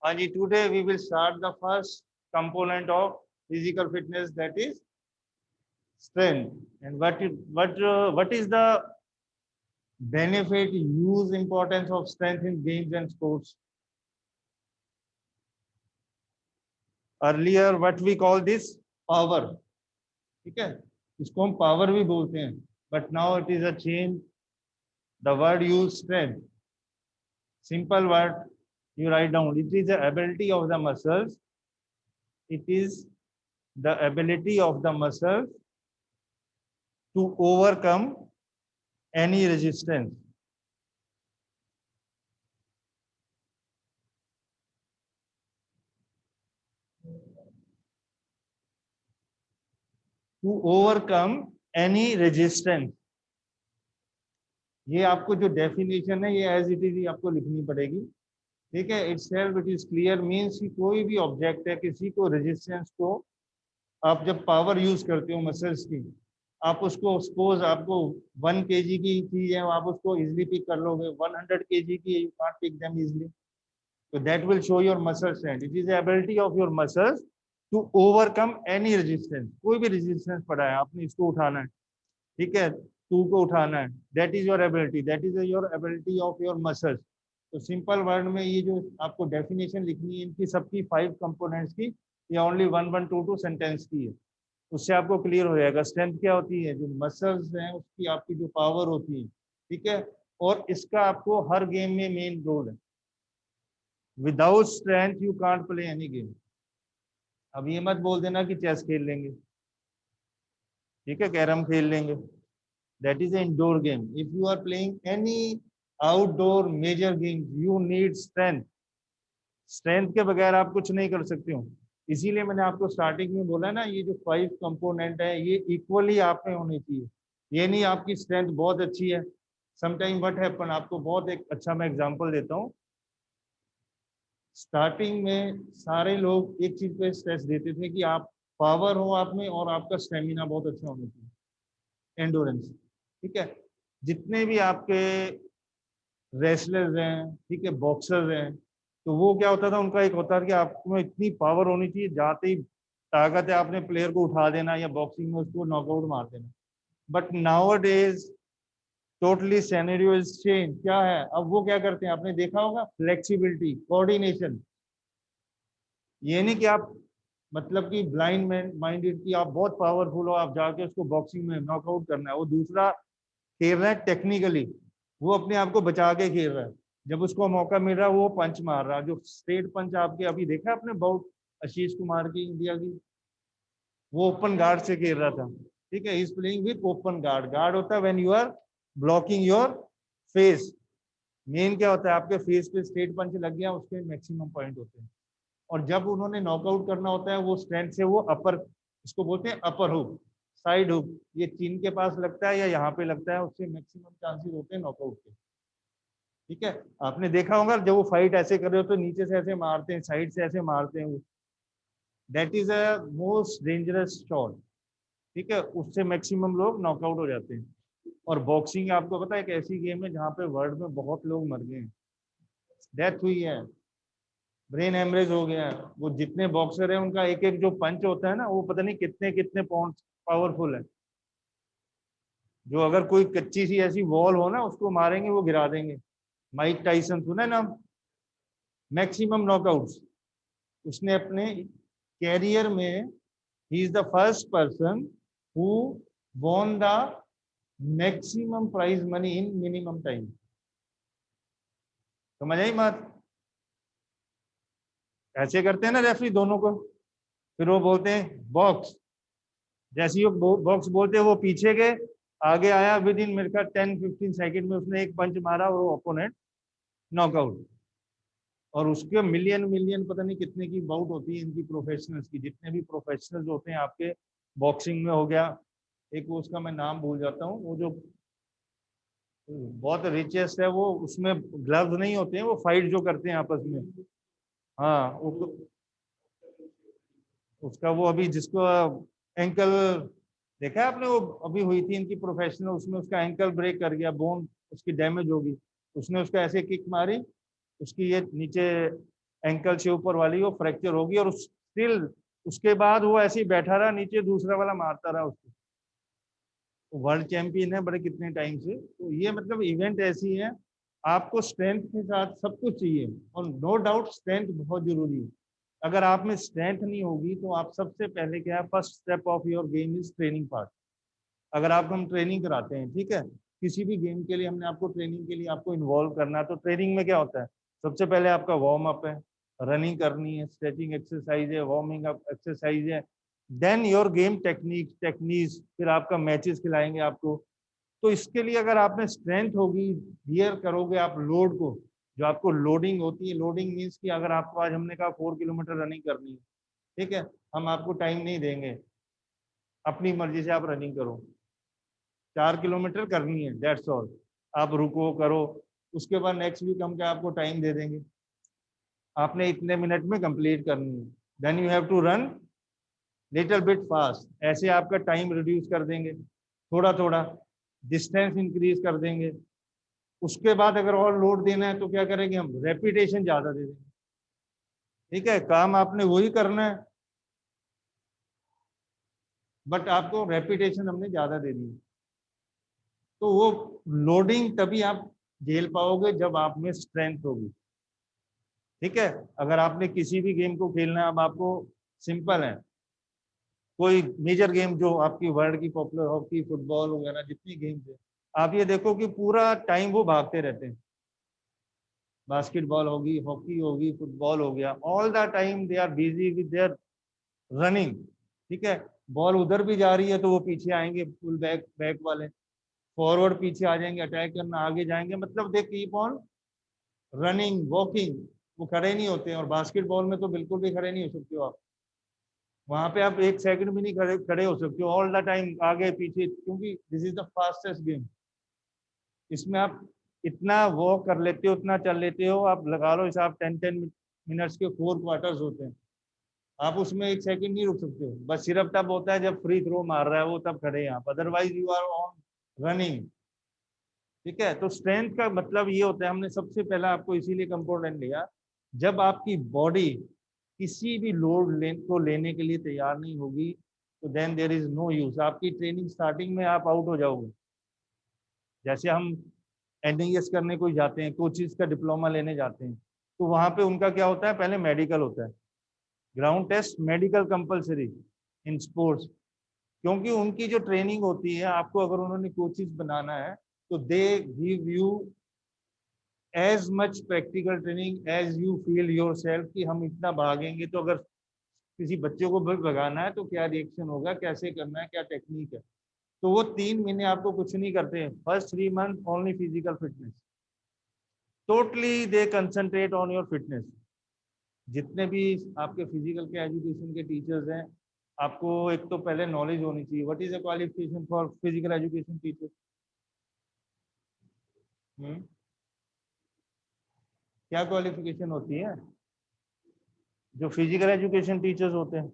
हाँ जी, today we will start the first component of physical fitness, that is strength. And what is the benefit, use, importance of strength in games and sports? Earlier what we call this power, ठीक है, इसको हम power भी बोलते हैं, but now it is a change, the word use strength. Simple word you write down, it is the ability of the muscles, it is the ability of the muscles to overcome any resistance. To overcome any resistance. ये आपको जो definition है ये as it is he आपको लिखनी पड़ेगी, ठीक है। It's self it is clear means कि कोई भी ऑब्जेक्ट है, किसी को रेजिस्टेंस को आप जब पावर यूज करते हो मसल्स की, आप उसको सपोज आपको 1 kg की चीज है, आप उसको इजिली पिक कर लोगे, 100 kg की you can't pick them easily, तो that will show your muscle strength. It is the ability of your muscles to overcome any resistance. कोई भी रेजिस्टेंस पड़ा है, आपने इसको उठाना है, ठीक है, 2 को उठाना है, that is your ability, that is your ability of your muscles. तो सिंपल वर्ड में ये जो आपको डेफिनेशन लिखनी है इनकी सबकी 5 कंपोनेंट्स की, या ओनली 1 1 2 2 सेंटेंस की है, उससे आपको क्लियर हो जाएगा। स्ट्रेंथ क्या होती है, जो मसल्स हैं उसकी आपकी जो पावर होती है, ठीक है, और इसका आपको हर गेम में मेन रोल है। Without strength you can't play any game. अब ये मत बोल देना कि चेस खेल लेंगे, ठीक है, कैरम खेल लेंगे, that is an indoor game. If you are playing any outdoor major games, you need strength. Strength के बगैर आप कुछ नहीं कर सकते हो। इसीलिए मैंने आपको स्टार्टिंग में बोला ना, ये जो 5 कंपोनेंट है ये इक्वली आप में होनी चाहिए। ये नहीं आपकी स्ट्रेंथ बहुत अच्छी है, समटाइम व्हाट हैपन, आपको बहुत एक अच्छा मैं एग्जांपल देता हूँ। स्टार्टिंग में सारे लोग एक चीज पे स्ट्रेस देते थे कि आप पावर हो आप में और आपका स्टेमिना बहुत अच्छा होना चाहिए, एंडोरेंस, ठीक है। जितने भी आपके रेसलर्स हैं, ठीक है, बॉक्सर्स हैं, तो वो क्या होता था, उनका एक होता था कि आपको इतनी पावर होनी चाहिए, जाते ही ताकत है आपने प्लेयर को उठा देना या बॉक्सिंग में उसको नॉकआउट मार देना। But now days totally scenario is change. क्या है, अब वो क्या करते हैं, आपने देखा होगा, फ्लेक्सिबिलिटी, कोऑर्डिनेशन। ये नहीं कि आप मतलब कि ब्लाइंड माइंडेड की आप बहुत पावरफुल हो, आप जाके उसको बॉक्सिंग में नॉकआउट करना है। वो दूसरा खेल रहा है टेक्निकली, वो अपने आप को बचा के खेल रहा है, जब उसको मौका मिल रहा है वो पंच मार रहा है। जो स्ट्रेट पंच आपके अभी देखा आपने बाउट आशीष कुमार की इंडिया की, वो ओपन गार्ड से खेल रहा था, ठीक है, is playing with open guard. Guard होता है when you are blocking your face. Main क्या होता है, आपके फेस पे स्ट्रेट पंच लग गया, उसके मैक्सिमम पॉइंट होते हैं। और जब उन्होंने नॉकआउट करना होता है वो स्ट्रेंथ से वो अपर, इसको बोलते हैं अपर हुक, साइड हुक, ये चिन के पास लगता है या यहाँ पे लगता है, उससे मैक्सिमम चांसेस होते हैं नॉकआउट के, ठीक है। आपने देखा होगा जब वो फाइट ऐसे कर रहे हो तो नीचे से ऐसे मारते हैं, साइड से ऐसे मारते हैं, वो that is a most dangerous shot, ठीक है, उससे मैक्सिमम लोग नॉकआउट हो जाते हैं। और बॉक्सिंग आपको पता है एक ऐसी गेम है जहाँ पे वर्ल्ड में बहुत लोग मर गए हैं, डेथ हुई है, ब्रेन हेमरेज हो गया है। वो जितने बॉक्सर है उनका एक एक जो पंच होता है ना, वो पता नहीं कितने कितने पाउंड पावरफुल है। जो अगर कोई कच्ची सी ऐसी वॉल हो ना, उसको मारेंगे वो गिरा देंगे। माइक टाइसन सुना है नाम, मैक्सिमम नॉकआउट्स उसने अपने कैरियर में, he is the first person who won the maximum prize money in minimum time. समझ आई बात? ऐसे करते हैं ना रेफरी दोनों को, फिर वो बोलते हैं बॉक्स, जैसे ही वो बॉक्स बोलते हैं वो पीछे के आगे आया, विद इन मेरे का 10-15 सेकंड में उसने एक पंच मारा और वो ओपोनेंट नॉकआउट। और उसके मिलियन मिलियन पता नहीं कितने की बाउट होती है इनकी प्रोफेशनल्स की, जितने भी प्रोफेशनल्स होते हैं आपके बॉक्सिंग में हो गया, एक वो उसका मैं नाम भूल जाता हूँ, वो जो बहुत रिचेस्ट है, वो उसमें ग्लव्स नहीं होते हैं, वो फाइट जो करते हैं आपस में, हाँ उसका वो अभी जिसको एंकल देखा है आपने, वो अभी हुई थी इनकी प्रोफेशनल, उसमें उसका एंकल ब्रेक कर गया, बोन उसकी डैमेज होगी, उसने उसका ऐसे किक मारी, उसकी ये नीचे एंकल से ऊपर वाली वो फ्रैक्चर होगी, और स्टिल उसके बाद वो ऐसे ही बैठा रहा नीचे, दूसरा वाला मारता रहा उसको। वर्ल्ड चैंपियन है बड़े कितने टाइम से। तो ये मतलब इवेंट ऐसी है, आपको स्ट्रेंथ के साथ सब कुछ चाहिए, और नो डाउट स्ट्रेंथ बहुत जरूरी है। अगर आप में स्ट्रेंथ नहीं होगी तो आप सबसे पहले क्या है, first step of your game is training part. अगर आप हम ट्रेनिंग कराते हैं, ठीक है, किसी भी गेम के लिए हमने आपको ट्रेनिंग के लिए आपको इन्वॉल्व करना है, तो ट्रेनिंग में क्या होता है, सबसे पहले आपका वार्म अप है, रनिंग करनी है, स्ट्रेचिंग एक्सरसाइज है, वार्मिंग अप एक्सरसाइज है, देन योर गेम टेक्निक्स, फिर आपका मैचेस खिलाएंगे आपको। तो इसके लिए अगर आप में स्ट्रेंथ होगी, बियर करोगे आप लोड को, जो आपको लोडिंग होती है, लोडिंग मीन्स कि अगर आपको आज हमने कहा 4 किलोमीटर रनिंग करनी है, ठीक है, हम आपको टाइम नहीं देंगे, अपनी मर्जी से आप रनिंग करो, 4 किलोमीटर करनी है, दैट्स ऑल। आप रुको करो, उसके बाद नेक्स्ट वीक हम क्या आपको टाइम दे देंगे, आपने इतने मिनट में कंप्लीट करनी है, then you have to run little bit fast, ऐसे आपका टाइम रिड्यूस कर देंगे, थोड़ा थोड़ा डिस्टेंस इंक्रीज कर देंगे। उसके बाद अगर और लोड देना है तो क्या करेंगे, हम रेपिटेशन ज्यादा दे देंगे, ठीक है, काम आपने वही करना है, बट आपको रेपिटेशन हमने ज्यादा दे दी। तो वो लोडिंग तभी आप झेल पाओगे जब आप में स्ट्रेंथ होगी, ठीक है। अगर आपने किसी भी गेम को खेलना है, अब आपको सिंपल है, कोई मेजर गेम जो आपकी वर्ल्ड की पॉपुलर, हॉकी, फुटबॉल वगैरह जितनी गेम्स है, आप ये देखो कि पूरा टाइम वो भागते रहते हैं, बास्केटबॉल होगी, हॉकी होगी, फुटबॉल हो गया, all the time they are busy with their running, ठीक है। बॉल उधर भी जा रही है तो वो पीछे आएंगे, फुल बैक बैक वाले, फॉरवर्ड पीछे आ जाएंगे, अटैक करना आगे जाएंगे, मतलब they keep on running walking, वो खड़े नहीं होते हैं। और बास्केटबॉल में तो बिल्कुल भी खड़े नहीं हो सकते हो आप, वहां पे आप एक सेकंड भी नहीं खड़े खड़े हो सकते हो, ऑल द टाइम आगे पीछे, क्योंकि this is the fastest game. इसमें आप इतना वॉक कर लेते हो, इतना चल लेते हो, आप लगा लो हिसाब, 10 10 मिनट्स के 4 क्वार्टर्स होते हैं, आप उसमें एक सेकंड नहीं रुक सकते हो, बस सिर्फ तब होता है जब फ्री थ्रो मार रहा है वो, तब खड़े हैं आप, otherwise you are on running, ठीक है। तो स्ट्रेंथ का मतलब ये होता है, हमने सबसे पहला आपको इसीलिए कंपोनेंट लिया, जब आपकी बॉडी किसी भी लोड को लेने के लिए तैयार नहीं होगी, तो then there is no use, आपकी ट्रेनिंग स्टार्टिंग में आप आउट हो जाओगे। जैसे हम एनआईएस करने कोई जाते हैं, कोचिज का डिप्लोमा लेने जाते हैं, तो वहां पे उनका क्या होता है, पहले मेडिकल होता है, ground test, medical compulsory in sports, क्योंकि उनकी जो ट्रेनिंग होती है, आपको अगर उन्होंने कोचिज बनाना है तो they give you as much practical training as you feel yourself, कि हम इतना भागेंगे तो अगर किसी बच्चे को भगाना है तो क्या रिएक्शन होगा, कैसे करना है, क्या टेक्निक है। तो वो 3 महीने आपको कुछ नहीं करते हैं, first 3 month only physical fitness, totally they concentrate on your fitness. जितने भी आपके फिजिकल के एजुकेशन के टीचर्स हैं, आपको एक तो पहले नॉलेज होनी चाहिए, what is the qualification for physical education teacher. क्या क्वालिफिकेशन होती है जो फिजिकल एजुकेशन टीचर्स होते हैं?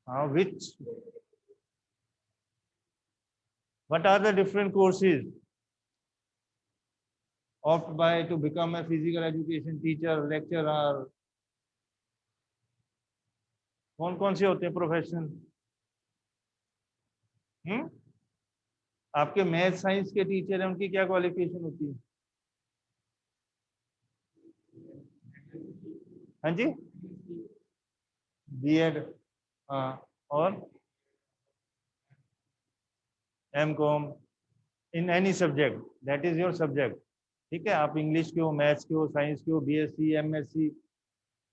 हाँ, which, what are the different courses opt by to become a physical education teacher, lecturer, कौन कौन से होते हैं प्रोफेशन? हम्म, आपके मैथ साइंस के टीचर हैं, उनकी क्या क्वालिफिकेशन होती है? हाँ जी, बीएड, हाँ, और M Com, in any subject, that is your subject, ठीक है। आप इंग्लिश के हो, मैथ्स के हो, साइंस के हो, BSc, MSc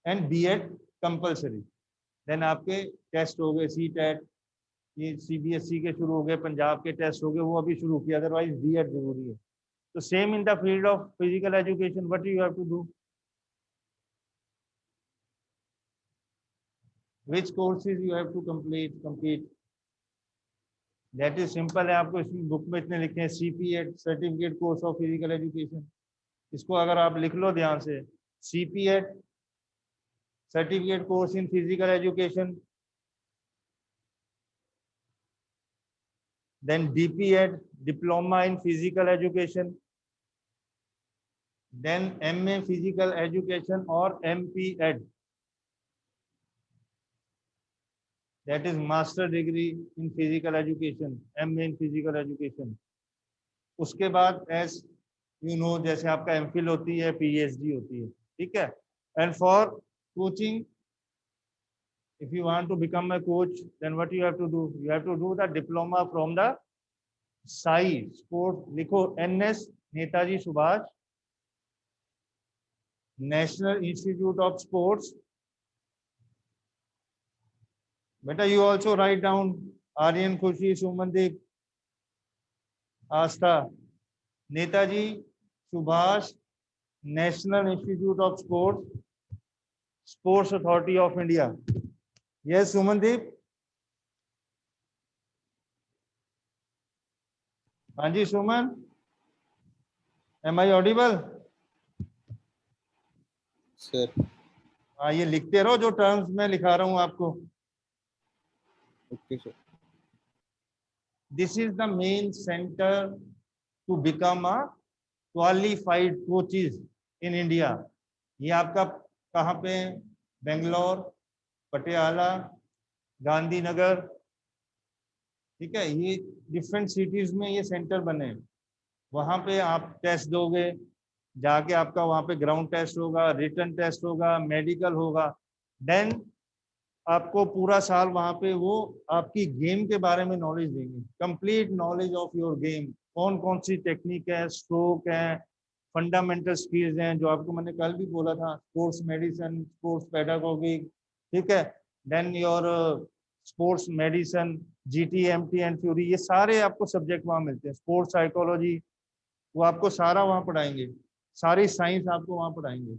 and BEd compulsory. Then आपके टेस्ट हो गए, सी टेट, ये सीबीएसई के शुरू हो गए, पंजाब के टेस्ट हो गए, वो अभी शुरू किया, अदरवाइज बीएड जरूरी है। तो same in the field of physical education, what you have to do, which courses you have to complete, that is simple है, आपको इसमें बुक में इतने लिखे हैं, C P Ed, certificate course of physical education, इसको अगर आप लिख लो ध्यान से, C P Ed, certificate course in physical education, then D P Ed, diploma in physical education, then MA physical education और MP.Ed, that is master degree in physical education, MA in physical education. उसके बाद एस यू नो जैसे आपका MPhil होती है, PhD होती है, ठीक है। And for coaching, if you want to become a coach, then what you have to do? You have to do the diploma from the SAI sport, लिखो NS Netaji Subhash national institute of sports. बेटा you also write down Aryan, Khushi, Sumandeep, Astha, Netaji Subhash national institute of sports, sports authority of India. Yes Sumandeep. हाँ जी Suman, am I audible? Sir हाँ, ये लिखते रहो जो terms मैं लिखा रहा हूँ आपको। Okay sir. This is the main centre to become a qualified coaches in India. ये आपका कहाँ पे? बेंगलोर, पटियाला, गांधीनगर, ठीक है। ये डिफरेंट सिटीज में ये सेंटर बने हैं। वहाँ पे आप टेस्ट दोगे, जाके आपका वहाँ पे ग्राउंड टेस्ट होगा, रिटन टेस्ट होगा, मेडिकल होगा। देन आपको पूरा साल वहाँ पे वो आपकी गेम के बारे में नॉलेज देंगे, complete knowledge of your game, कौन कौन सी टेक्निक है, स्ट्रोक है, फंडामेंटल स्किल्स हैं, जो आपको मैंने कल भी बोला था, स्पोर्ट्स मेडिसिन, स्पोर्ट्स पेडागोगी, ठीक है। Then your sports medicine, GT, MT and fury, ये सारे आपको सब्जेक्ट वहाँ मिलते हैं। स्पोर्ट्स साइकोलॉजी, वो आपको सारा वहाँ पढ़ाएंगे, सारी साइंस आपको वहाँ पढ़ाएंगे।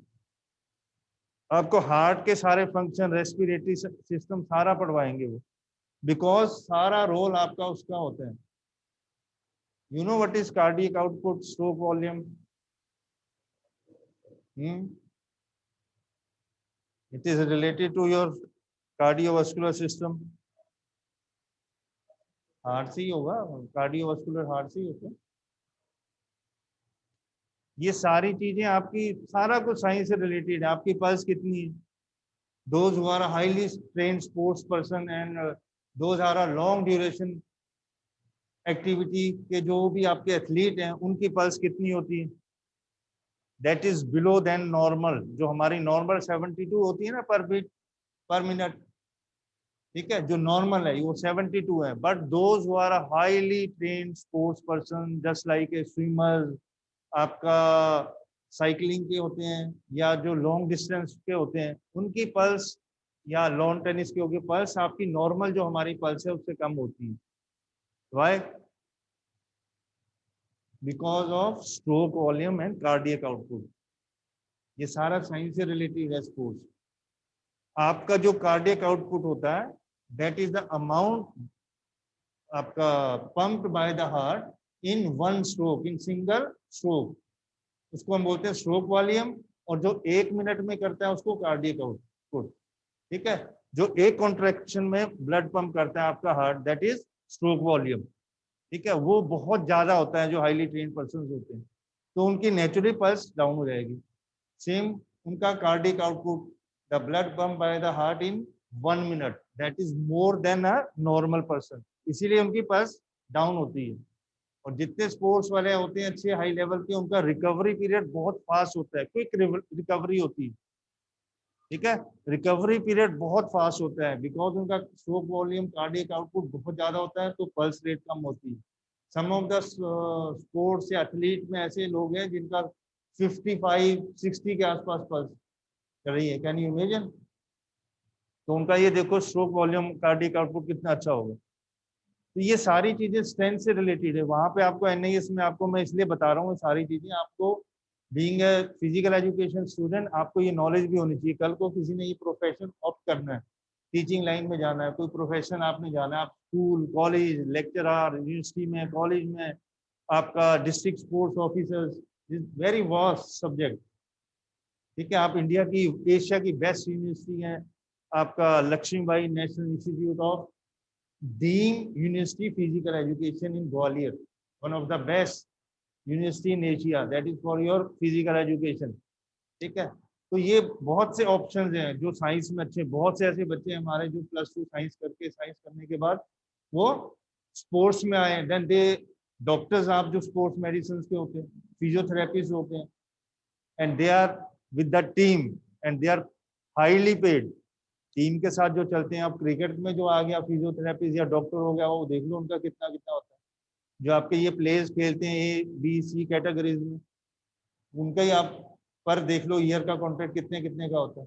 आपको हार्ट के सारे फंक्शन, रेस्पिरेटरी सिस्टम सारा पढ़वाएंगे वो, बिकॉज सारा रोल आपका उसका होता है। You know what is cardiac output, stroke volume? It is related to your cardiovascular system. Heart से ही होगा, कार्डियोवास्कुलर हार्ट से ही होता है। ये सारी चीजें आपकी, सारा कुछ साइंस से रिलेटेड है। आपकी पल्स कितनी है, those who are highly trained sports person and those are a long duration activity के जो भी आपके एथलीट हैं, उनकी पल्स कितनी होती है? That is below than normal. जो हमारी नॉर्मल 72 होती है ना पर बीट पर मिनट, ठीक है, जो नॉर्मल है वो 72 है। But those who are highly trained sports person just like a swimmer, आपका साइकिलिंग के होते हैं या जो लॉन्ग डिस्टेंस के होते हैं, उनकी पल्स, या लॉन टेनिस की होगी पल्स, आपकी नॉर्मल जो हमारी पल्स है उससे कम होती है। Why? Because of stroke volume and cardiac output. ये सारा साइंस से रिलेटेड है स्पोर्ट्स। आपका जो कार्डियक आउटपुट होता है, दैट इज द अमाउंट आपका pumped by the heart in one stroke, in single stroke, उसको हम बोलते हैं स्ट्रोक वॉल्यूम। और जो 1 मिनट में करता है उसको कार्डियक आउटपुट, ठीक है। जो एक कॉन्ट्रैक्शन में ब्लड पंप करता है आपका heart, that is stroke volume, ठीक है। वो बहुत ज्यादा होता है जो हाईली ट्रेन्ड पर्सन होते हैं, तो उनकी नेचुरली पल्स डाउन हो जाएगी। सेम उनका cardiac output, the blood pump by the heart in 1 minute, that is more than a normal person, इसीलिए उनकी पल्स डाउन होती है। और जितने स्पोर्ट्स वाले होते हैं अच्छे हाई लेवल के, उनका रिकवरी पीरियड बहुत फास्ट होता है, क्विक रिकवरी होती है, ठीक है। रिकवरी पीरियड बहुत फास्ट होता है, बिकॉज उनका स्ट्रोक वॉल्यूम, कार्डियक आउटपुट बहुत ज्यादा होता है, तो पल्स रेट कम होती है। सम ऑफ द स्पोर्ट्स या एथलीट में ऐसे लोग हैं जिनका 55-60 के आसपास पल्स कर रही है, कैन यू इमेजिन? तो उनका ये देखो स्ट्रोक वॉल्यूम, कार्डियक आउटपुट कितना अच्छा होगा। तो ये सारी चीजें स्ट्रेंथ से रिलेटेड है। वहां पे आपको NIS में आपको मैं इसलिए बता रहा हूँ, सारी चीजें आपको being a physical education student आपको ये नॉलेज भी होनी चाहिए। कल को किसी ने ये प्रोफेशन ऑप्ट करना है, टीचिंग लाइन में जाना है, कोई प्रोफेशन आपने जाना है, आप स्कूल, कॉलेज, लेक्चरर, यूनिवर्सिटी में, कॉलेज में, आपका district sports officers, very vast subject, ठीक है। आप इंडिया की, एशिया की बेस्ट यूनिवर्सिटी है आपका Laxmibai National institute of Dean University Physical Education in Gwalior, one of the best university in Asia, that is for your physical education. ठीक है, तो ये बहुत से ऑप्शंस हैं जो साइंस में अच्छे, बहुत से ऐसे बच्चे हैं हमारे जो +2 साइंस करके, साइंस करने के बाद वो स्पोर्ट्स में आए, देन दे डॉक्टर्स, आप जो स्पोर्ट्स मेडिसिन के होते हैं, फिजियोथेरेपिस्ट होते हैं, and they are with the team and they are highly paid, team के साथ जो चलते हैं। अब क्रिकेट में जो आ गया फिजियोथेरेपिस्ट या डॉक्टर हो गया, वो देख लो उनका कितना कितना होता है। जो आपके ये प्लेयर्स खेलते हैं A, B, C कैटेगरीज में, उनका ही आप पर देख लो ईयर का कॉन्ट्रैक्ट कितने कितने का होता है।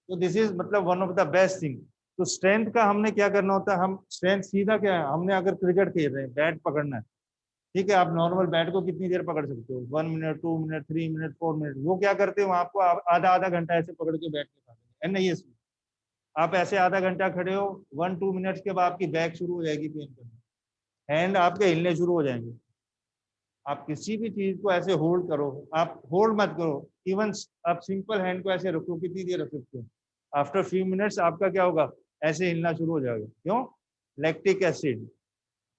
तो दिस इज मतलब one of the best thing. तो स्ट्रेंथ का हमने क्या करना होता है, हम स्ट्रेंथ सीधा क्या है, हमने अगर क्रिकेट खेल रहे हैं, बैट पकड़ना है, ठीक है, आप नॉर्मल बैट को कितनी देर पकड़ सकते हो, 1 मिनट, 2 मिनट, 3 मिनट, 4 मिनट। वो क्या करते हो, आपको आधा आधा घंटा ऐसे पकड़ के बैठ के खाते नहीं है। आप ऐसे आधा घंटा खड़े हो, 1-2 मिनट के बाद आपकी बैक शुरू हो जाएगी पेन करना, हैंड आपके हिलने शुरू हो जाएंगे। आप किसी भी चीज को ऐसे होल्ड करो, आप होल्ड मत करो, इवन आप सिंपल हैंड को ऐसे रखो, कितनी देर रख सकते हो, आफ्टर फ्यू मिनट्स आपका क्या होगा, ऐसे हिलना शुरू हो जाएगा। क्यों? लैक्टिक एसिड,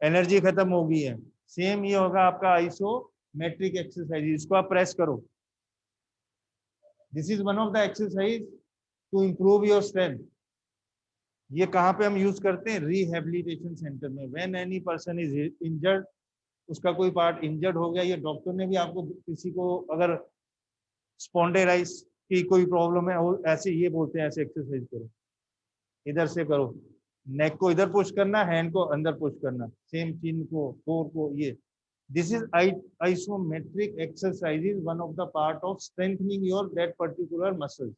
एनर्जी खत्म हो गई है। सेम ये होगा आपका आइसोमेट्रिक एक्सरसाइज, इसको आप प्रेस करो। This is one of the exercise to improve your strength. ये कहाँ पे हम यूज करते हैं, रिहेबिलिटेशन सेंटर में। When any person is injured, उसका कोई पार्ट इंजर्ड हो गया, ये डॉक्टर ने भी आपको, किसी को अगर स्पॉन्डेलाइटिस की कोई प्रॉब्लम है, वो ऐसे ये बोलते हैं ऐसे एक्सरसाइज करो, इधर से करो, नेक को इधर पुश करना, हैंड को अंदर पुश करना, सेम चिन को, कोर को, ये this is isometric exercise is one of the part of strengthening your that particular muscles.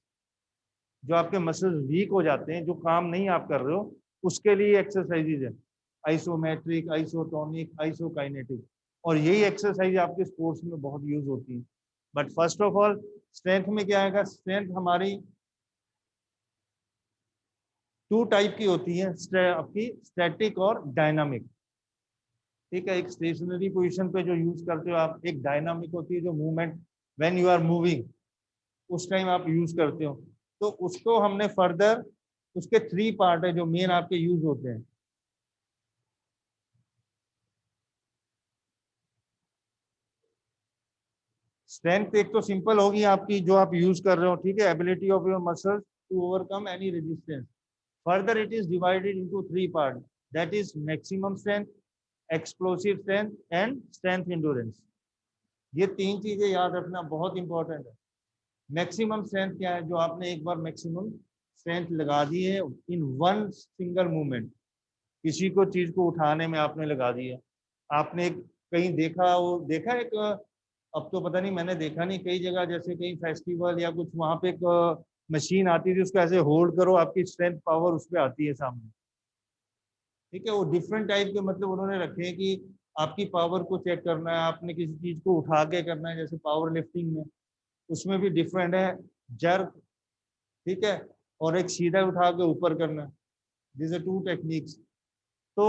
जो आपके मसल्स वीक हो जाते हैं, जो काम नहीं आप कर रहे हो, उसके लिए एक्सरसाइजेज है, आइसोमेट्रिक, आइसोटोनिक, आइसोकाइनेटिक। और यही एक्सरसाइज आपके स्पोर्ट्स में बहुत यूज होती है। But first of all strength में क्या आएगा, स्ट्रेंथ हमारी 2 टाइप की होती है, आपकी स्टैटिक और डायनामिक। ठीक है, एक स्टेशनरी पोजीशन पे जो यूज करते हो आप, एक डायनामिक होती है जो movement, when you are moving, उस टाइम आप यूज करते हो। तो उसको हमने फर्दर, उसके 3 पार्ट है जो मेन आपके यूज होते हैं। स्ट्रेंथ एक तो सिंपल होगी आपकी, जो आप यूज कर रहे हो, ठीक है, ability of your muscles to overcome any resistance. Further it is divided into 3 part, that is maximum strength, explosive strength and strength endurance. ये 3 चीजें याद रखना बहुत इंपॉर्टेंट है। मैक्सिमम स्ट्रेंथ क्या है, जो आपने एक बार मैक्सिमम स्ट्रेंथ लगा दी है इन वन सिंगल मूवमेंट, किसी को चीज को उठाने में आपने लगा दी है। आपने कहीं देखा, वो देखा एक, अब तो पता नहीं, मैंने देखा नहीं, कई जगह जैसे कहीं फेस्टिवल या कुछ, वहां पे एक मशीन आती थी, उसको ऐसे होल्ड करो, आपकी स्ट्रेंथ पावर उस पर आती है सामने। ठीक है, वो डिफरेंट टाइप के मतलब उन्होंने रखे हैं कि आपकी पावर को चेक करना है, आपने किसी चीज को उठा के करना है, जैसे पावर लिफ्टिंग में, उसमें भी डिफरेंट है, जर्क, ठीक है, और एक सीधा उठा के ऊपर करना, दिस आर 2 टेक्निक्स। तो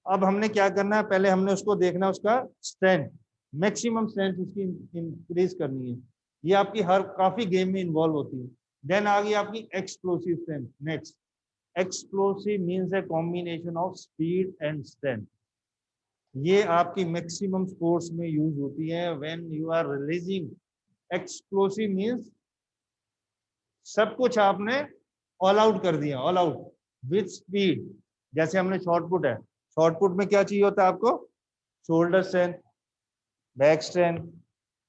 अब हमने क्या करना है, पहले हमने उसको देखना, उसका स्ट्रेंथ, मैक्सिमम स्ट्रेंथ उसकी इंक्रीज करनी है। ये आपकी हर काफी गेम में इन्वॉल्व होती है। देन आ गई आपकी explosive strength. Next, explosive means a combination of speed and strength. ये आपकी मैक्सिमम स्पोर्ट्स में यूज होती है, when you are releasing. Explosive means सब कुछ आपने ऑल आउट कर दिया, ऑल आउट विथ स्पीड। जैसे हमने शॉर्ट पुट है, शॉर्ट पुट में क्या चाहिए होता है आपको, shoulder strength, back strength,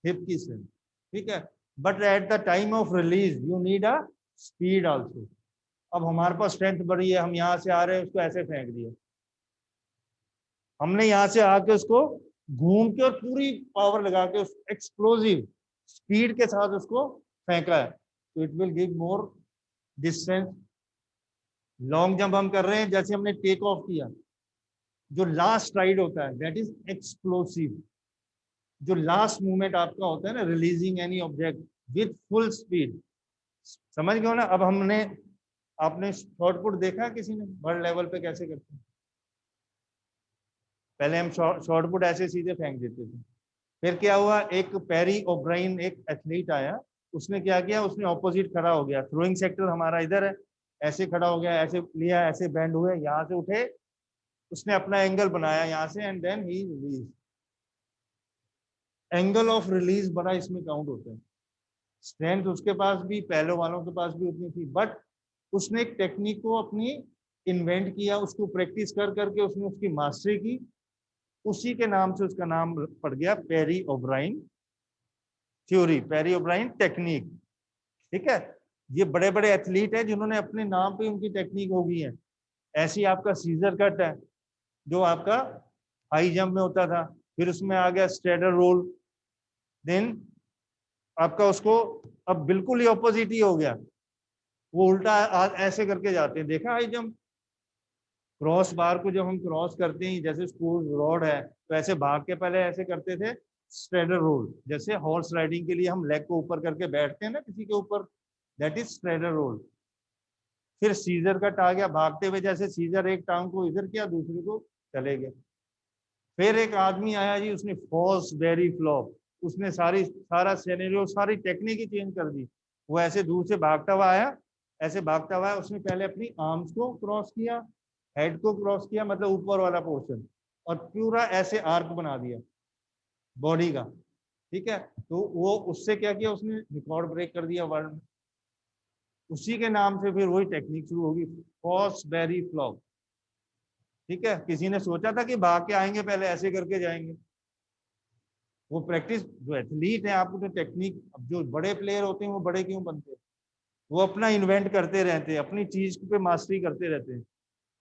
hip की स्ट्रेंथ, ठीक है, but at the time of release you need a speed also. अब हमारे पास स्ट्रेंथ बढ़ी है, हम यहाँ से आ रहे हैं, उसको ऐसे फेंक दिया, हमने यहाँ से आके उसको घूम के और पूरी पावर लगा के उस एक्सप्लोसिव स्पीड के साथ उसको फेंका है, तो it will give more distance. Long jump हम कर रहे हैं, जैसे हमने टेक ऑफ किया, जो लास्ट राइड होता है दैट इज एक्सप्लोसिव। जो लास्ट मूवमेंट आपका होता है ना, releasing any object with full speed, समझ गए हो ना। अब हमने, आपने शॉर्ट पुट देखा किसी ने वर्ल्ड लेवल पे कैसे करते हैं, पहले हम शॉर्ट पुट ऐसे सीधे फेंक देते थे, फिर क्या हुआ, एक पेरी ओब्राइन एक एथलीट आया, उसने क्या किया, उसने ऑपोजिट खड़ा हो गया, थ्रोइंग सेक्टर हमारा इधर है, ऐसे खड़ा हो गया, ऐसे लिया, ऐसे बैंड हुए, यहाँ से उठे, उसने अपना एंगल बनाया यहाँ से, एंड देन ही रिलीज। एंगल ऑफ रिलीज बड़ा इसमें काउंट होता है। स्ट्रेंथ उसके पास भी, पहले वालों के पास भी उतनी थी, बट उसने एक टेक्निक को अपनी इन्वेंट किया, उसको प्रैक्टिस कर करके उसने उसकी मास्टरी की, उसी के नाम से उसका नाम पड़ गया Parry O'Brien theory, Parry O'Brien technique. ठीक है, ये बड़े बड़े एथलीट हैं जिन्होंने अपने नाम पे उनकी टेक्निक हो गई है। ऐसी आपका सीजर कट है जो आपका हाई जंप में होता था, फिर उसमें आ गया स्ट्रेडर रोल, देन आपका उसको अब बिल्कुल ही ऑपोजिट ही हो गया, वो उल्टा ऐसे करके जाते हैं, देखा हाई जंप, क्रॉस बार को जब हम क्रॉस करते हैं, जैसे स्कूल रोड है तो ऐसे भाग के पहले ऐसे करते थे स्ट्रेडर रोल, जैसे हॉर्स राइडिंग के लिए हम लेग को ऊपर करके बैठते हैं ना किसी के ऊपर, दैट इज स्ट्रेडर रोल। फिर सीजर कट आ गया, भागते हुए जैसे सीजर एक टांग को इधर किया दूसरे को चले गए। फिर एक आदमी आया जी, उसने फॉल्स बेरी फ्लॉप, उसने सारा सिनेरियो सारी टेक्निक ही चेंज कर दी। वो ऐसे दूर से भागता हुआ आया, ऐसे भागता हुआ उसने पहले अपनी आर्म्स को क्रॉस किया, हेड को क्रॉस किया, मतलब ऊपर वाला पोर्शन, और पूरा ऐसे आर्क बना दिया बॉडी का। ठीक है, तो वो उससे क्या किया, उसने रिकॉर्ड ब्रेक कर दिया वर्ल्ड में। उसी के नाम से फिर वही टेक्निक शुरू होगी, फॉल्स बेरी फ्लॉप। ठीक है, किसी ने सोचा था कि भाग के आएंगे पहले ऐसे करके जाएंगे? वो प्रैक्टिस, जो एथलीट है आपको तो टेक्निक, अब जो बड़े प्लेयर होते हैं वो बड़े क्यों बनते हैं, वो अपना इन्वेंट करते रहते हैं, अपनी चीज पे मास्टरी करते रहते हैं,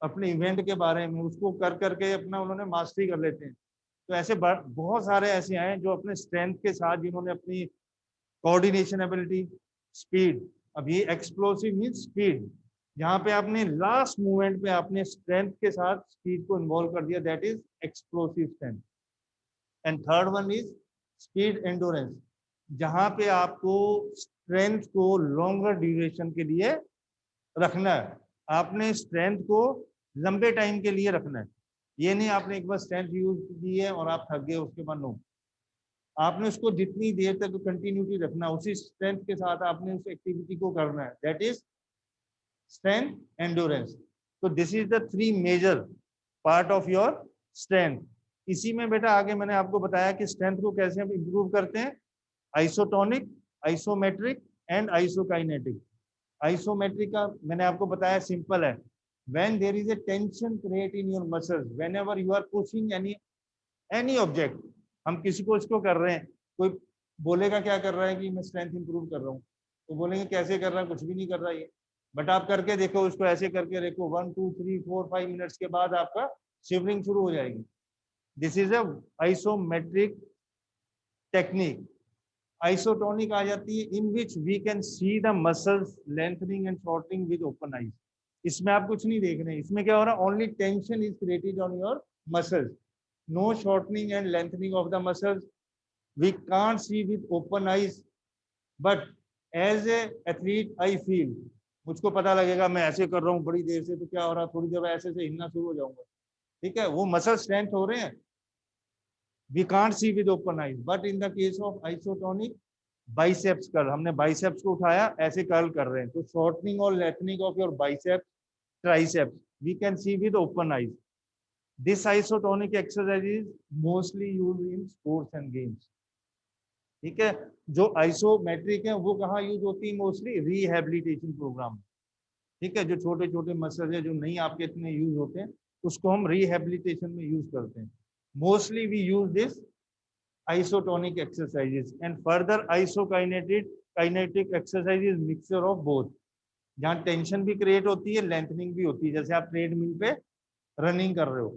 अपने इवेंट के बारे में उसको कर करके अपना उन्होंने मास्टरी कर लेते हैं। तो ऐसे बहुत सारे ऐसे हैं जो अपने स्ट्रेंथ के साथ जिन्होंने अपनी कोऑर्डिनेशन एबिलिटी, स्पीड, अब ये एक्सप्लोसिव मीन स्पीड, जहाँ पे आपने लास्ट मूवमेंट पे आपने स्ट्रेंथ के साथ स्पीड को इन्वॉल्व कर दिया, that is explosive strength. And third one is speed endurance, जहां पे आपको स्ट्रेंथ को लॉन्गर ड्यूरेशन के लिए रखना है, आपने स्ट्रेंथ को लंबे टाइम के लिए रखना है। ये नहीं आपने एक बार स्ट्रेंथ यूज की है और आप थक गए उसके बाद, नो, आपने उसको जितनी देर तक कंटिन्यूटी रखना, उसी स्ट्रेंथ के साथ आपने उस एक्टिविटी को करना है, दैट इज स्ट्रेंथ एंडोरेंस। तो this is the three major part of your strength. इसी में बेटा आगे मैंने आपको बताया कि स्ट्रेंथ को कैसे हम इंप्रूव करते हैं, isotonic, isometric and isokinetic. Isometric का मैंने आपको बताया सिंपल है, when there is a tension create in your muscles whenever you are pushing any object, हम किसी को इसको कर रहे हैं, कोई बोलेगा क्या कर रहा है कि मैं स्ट्रेंथ इंप्रूव कर रहा हूँ, तो बोलेंगे कैसे कर रहा है, कुछ भी नहीं कर रहा ये, बट आप करके देखो, उसको ऐसे करके देखो 1 2 3 4 5 मिनट्स के बाद आपका शिवरिंग शुरू हो जाएगी। This is a isometric technique. Isotonic आ जाती है, in which we can see the muscles lengthening and shortening with open eyes. इसमें आप कुछ नहीं देख रहे हैं, इसमें क्या हो रहा है, only tension is created on your muscles, no shortening and lengthening of the muscles, we can't see with open eyes, but as a athlete I feel, मुझको पता लगेगा मैं ऐसे कर रहा हूँ बड़ी देर से, तो क्या हो रहा है, थोड़ी देर ऐसे से हिलना शुरू हो जाऊंगा। ठीक है, वो मसल स्ट्रेंथ हो रहे हैं, we can't see with open eyes, but in the case of isotonic biceps curl, हमने बाइसेप्स को उठाया ऐसे कर्ल कर रहे हैं, तो शॉर्टनिंग और lengthening of your biceps, triceps we can see with open eyes. This isotonic exercise is mostly used in sports and games. ठीक है, जो आइसोमेट्रिक है वो कहाँ यूज होती है, मोस्टली रिहेबिलिटेशन प्रोग्राम। ठीक है, जो छोटे छोटे मसल है जो नहीं आपके इतने यूज होते हैं, उसको हम रिहेबिलिटेशन में यूज करते हैं। Mostly we use this isotonic exercises and further isokinetic exercise is mixture of both, जहाँ टेंशन भी क्रिएट होती है, लेंथनिंग भी होती है। जैसे आप ट्रेडमिल पे रनिंग कर रहे हो,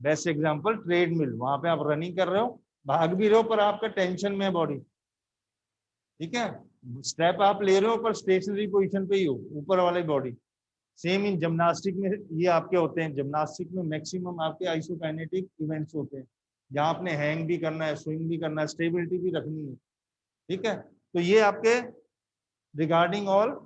बेस्ट एग्जांपल ट्रेडमिल, वहां पे आप रनिंग कर रहे हो, भाग भी रहे हो पर आपका टेंशन में है बॉडी। ठीक है, स्टेप आप ले रहे हो पर स्टेशनरी पोजीशन पे ही हो, ऊपर वाली बॉडी। सेम इन जिम्नास्टिक में ये आपके होते हैं, जिम्नास्टिक में मैक्सिमम आपके आइसोकाइनेटिक इवेंट्स होते हैं, जहाँ आपने हैंग भी करना है, स्विंग भी करना है, स्टेबिलिटी भी रखनी है। ठीक है, तो ये आपके रिगार्डिंग ऑल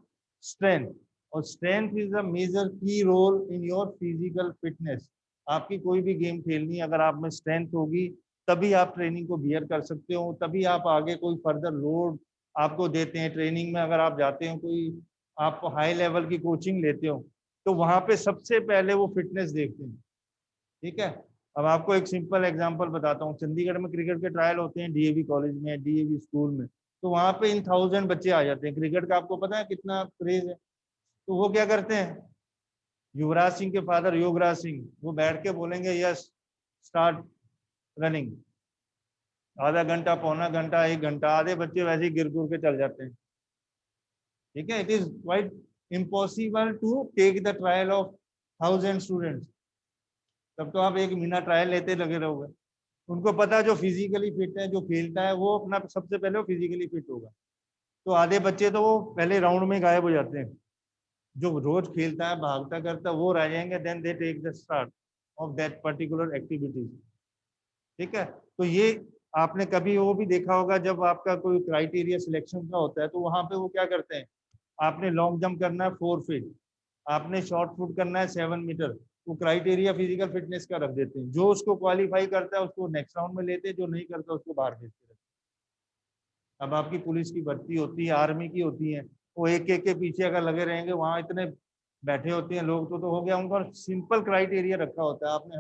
स्ट्रेंथ, और strength is a major key role in your physical fitness. आपकी कोई भी गेम खेलनी है, अगर आप में स्ट्रेंथ होगी तभी आप ट्रेनिंग को बियर कर सकते हो, तभी आप आगे कोई फर्दर लोड आपको देते हैं। ट्रेनिंग में अगर आप जाते हो, कोई आप हाई लेवल की कोचिंग लेते हो, तो वहां पे सबसे पहले वो फिटनेस देखते हैं। ठीक है, अब आपको एक सिंपल एग्जांपल बताता हूँ, चंडीगढ़ में क्रिकेट के ट्रायल होते हैं डीएवी कॉलेज में, डीएवी स्कूल में, तो वहाँ पे इन 1000 बच्चे आ जाते हैं। क्रिकेट का आपको पता है कितना क्रेज है। तो वो क्या करते हैं, युवराज सिंह के फादर योगराज सिंह, वो बैठ के बोलेंगे यस स्टार्ट रनिंग, आधा घंटा, पौना घंटा, 1 घंटा, आधे बच्चे वैसे ही गिर गुर के चल जाते हैं। ठीक है, it is quite impossible to take the trial of 1000 students. तब तो आप 1 महीना ट्रायल लेते लगे रहोगे। उनको पता है जो फिजिकली फिट है, जो खेलता है, वो अपना सबसे पहले वो फिजिकली फिट होगा। तो आधे बच्चे तो वो पहले राउंड में गायब हो जाते हैं। जो रोज खेलता है, भागता करता है, वो रह जाएंगे, then they take the start of that particular activities. ठीक है, तो ये आपने कभी वो भी देखा होगा, जब आपका कोई क्राइटेरिया सिलेक्शन का होता है तो वहां पे वो क्या करते हैं, आपने लॉन्ग जंप करना है 4 फीट, आपने शॉर्ट पुट करना है 7 मीटर, वो क्राइटेरिया फिजिकल फिटनेस का रख देते हैं। जो उसको क्वालिफाई करता है उसको नेक्स्ट राउंड में लेते हैं, जो नहीं करता उसको बाहर भेजते रहते हैं। अब आपकी पुलिस की भर्ती होती है, आर्मी की होती है, वो एक एक के पीछे अगर लगे रहेंगे, वहां इतने बैठे होते हैं लोग, तो हो गया उनका सिंपल क्राइटेरिया रखा होता है। आपने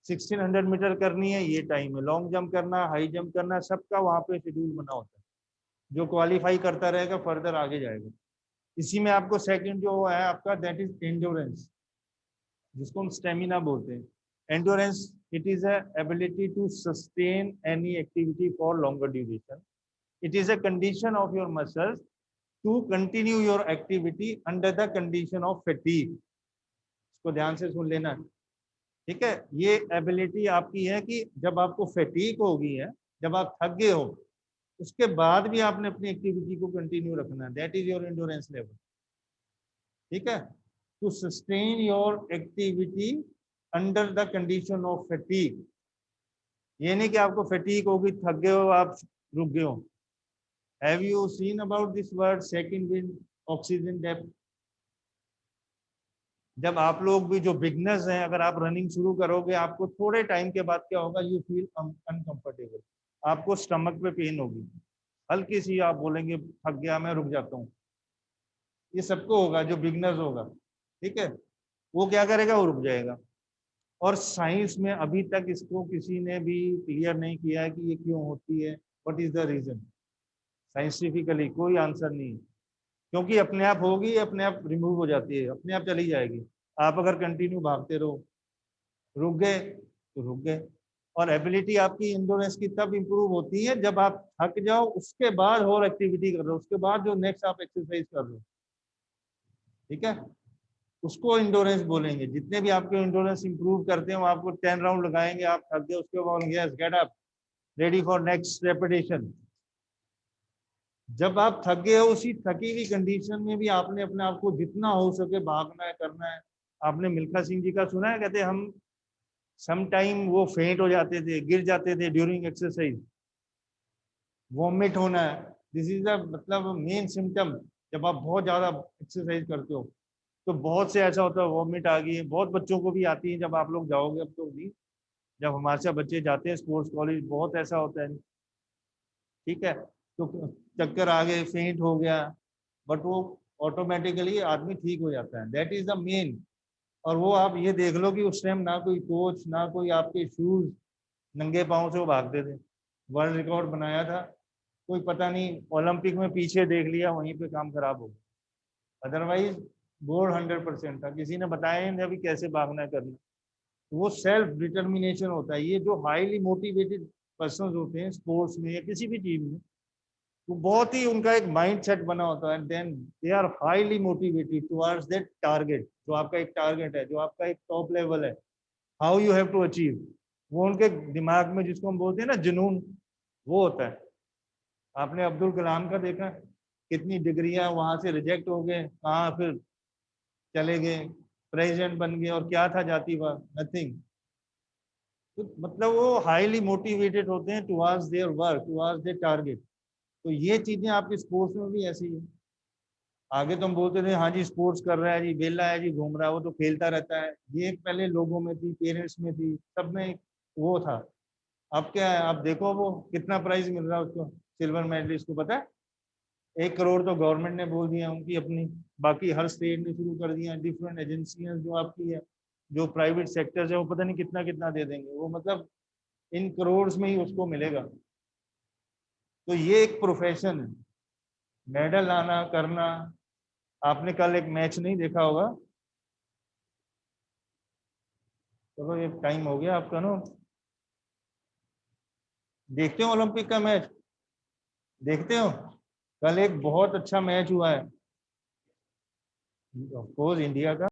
1600 मीटर करनी है, ये टाइम है, लॉन्ग जंप करना, हाई जंप करना, सबका वहां पे शेड्यूल बना होता है। जो क्वालिफाई करता रहेगा फर्दर आगे जाएगा। इसी में आपको सेकंड जो है आपका, दैट इज एंड्योरेंस, जिसको हम स्टेमिना बोलते हैं। Endurance it is a ability to sustain any activity for longer duration. It is a condition of your muscles to continue your activity under the condition of fatigue. इसको ध्यान से सुन लेना। ठीक है, ये एबिलिटी आपकी है कि जब आपको फैटीग हो गई है, जब आप थक गए हो, उसके बाद भी आपने अपनी एक्टिविटी को कंटिन्यू रखना है, that is your endurance level. ठीक है, to sustain your activity under the condition of fatigue. ये नहीं कि आपको फैटीग होगी, थक गए हो, आप रुक गए हो। Have you seen about this word second wind, oxygen depth? जब आप लोग भी जो बिगनर्स हैं, अगर आप रनिंग शुरू करोगे, आपको थोड़े टाइम के बाद क्या होगा, यू फील अनकंफर्टेबल, आपको स्टमक पे पेन होगी हल्की सी, आप बोलेंगे थक गया मैं, रुक जाता हूँ। ये सबको होगा जो बिगनर्स होगा। ठीक है, वो क्या करेगा, वो रुक जाएगा। और साइंस में अभी तक इसको किसी ने भी क्लियर नहीं किया है कि ये क्यों होती है, what is the reason. Scientifically कोई आंसर नहीं है, क्योंकि अपने आप होगी, अपने आप रिमूव हो जाती है, अपने आप चली जाएगी। आप अगर कंटिन्यू भागते रहो, रुक गए तो रुक गए। और एबिलिटी आपकी इंडोरेंस की तब इंप्रूव होती है जब आप थक जाओ, उसके बाद और एक्टिविटी कर रहे हो, उसके बाद जो नेक्स्ट आप एक्सरसाइज कर रहे हो। ठीक है, उसको इंडोरेंस बोलेंगे। जितने भी आपके इंडोरेंस इंप्रूव करते हैं, वो आपको 10 राउंड लगाएंगे, आप थक गए, उसके बाद yes get up, ready for next repetition. जब आप थक गए हो, उसी थकी हुई कंडीशन में भी आपने अपने आप को जितना हो सके भागना है, करना है। आपने मिल्खा सिंह जी का सुना है, कहते हम सम टाइम वो फेंट हो जाते थे, गिर जाते थे ड्यूरिंग एक्सरसाइज, वॉमिट होना है, दिस इज द मतलब मेन सिम्टम। जब आप बहुत ज्यादा एक्सरसाइज करते हो तो बहुत से ऐसा होता है, वॉमिट आ गई है, बहुत बच्चों को भी आती है। जब आप लोग जाओगे, अब तो नहीं, जब हमारे साथ बच्चे जाते हैं स्पोर्ट्स कॉलेज, बहुत ऐसा होता है। ठीक है, तो चक्कर आ गए, फेंट हो गया, बट वो ऑटोमेटिकली आदमी ठीक हो जाता है, दैट इज द मेन। और वो आप ये देख लो कि उस टाइम ना कोई कोच, ना कोई आपके शूज, नंगे पाँव से वो भागते थे। वर्ल्ड रिकॉर्ड बनाया था, कोई पता नहीं ओलंपिक में पीछे देख लिया, वहीं पे काम खराब हो गया। अदरवाइज गोल्ड 100% था, किसी ने बताया ही नहीं अभी कैसे भागना है, करना। वो सेल्फ डिटर्मिनेशन होता है। ये जो हाईली मोटिवेटेड पर्सन होते हैं स्पोर्ट्स में या किसी भी चीज में, वो बहुत ही उनका एक माइंड सेट बना होता है, then they are highly motivated towards that target. जो आपका एक टारगेट है, जो आपका एक टॉप लेवल है, how you have to achieve, वो उनके दिमाग में, जिसको हम बोलते हैं ना जुनून, वो होता है। आपने अब्दुल कलाम का देखा, कितनी डिग्रियां वहां से रिजेक्ट हो गए, कहाँ फिर चले गए, प्रेसिडेंट बन गए, और क्या था जातिवाद, नथिंग। तो मतलब वो हाईली मोटिवेटेड होते हैं towards their work, towards their target. तो ये चीजें आपके स्पोर्ट्स में भी ऐसी है। आगे तो हम बोलते थे हाँ जी स्पोर्ट्स कर रहा है जी, बेला है जी, घूम रहा है, वो तो खेलता रहता है। ये पहले लोगों में थी, पेरेंट्स में थी, सब में वो था। अब क्या है, आप देखो वो कितना प्राइज मिल रहा है उसको, सिल्वर मेडलिस्ट को, पता है 1 करोड़ तो गवर्नमेंट ने बोल दिया उनकी अपनी। बाकी हर स्टेट ने शुरू कर दिया, डिफरेंट एजेंसियां जो आपकी है जो प्राइवेट सेक्टर है वो पता नहीं कितना कितना दे देंगे, वो मतलब इन करोड़ में ही उसको मिलेगा। तो ये एक प्रोफेशन है, मेडल आना करना। आपने कल एक मैच नहीं देखा होगा, चलो ये टाइम हो गया आपका ना, देखते हो ओलंपिक का मैच, देखते हो? कल एक बहुत अच्छा मैच हुआ है, ऑफ कोर्स इंडिया का।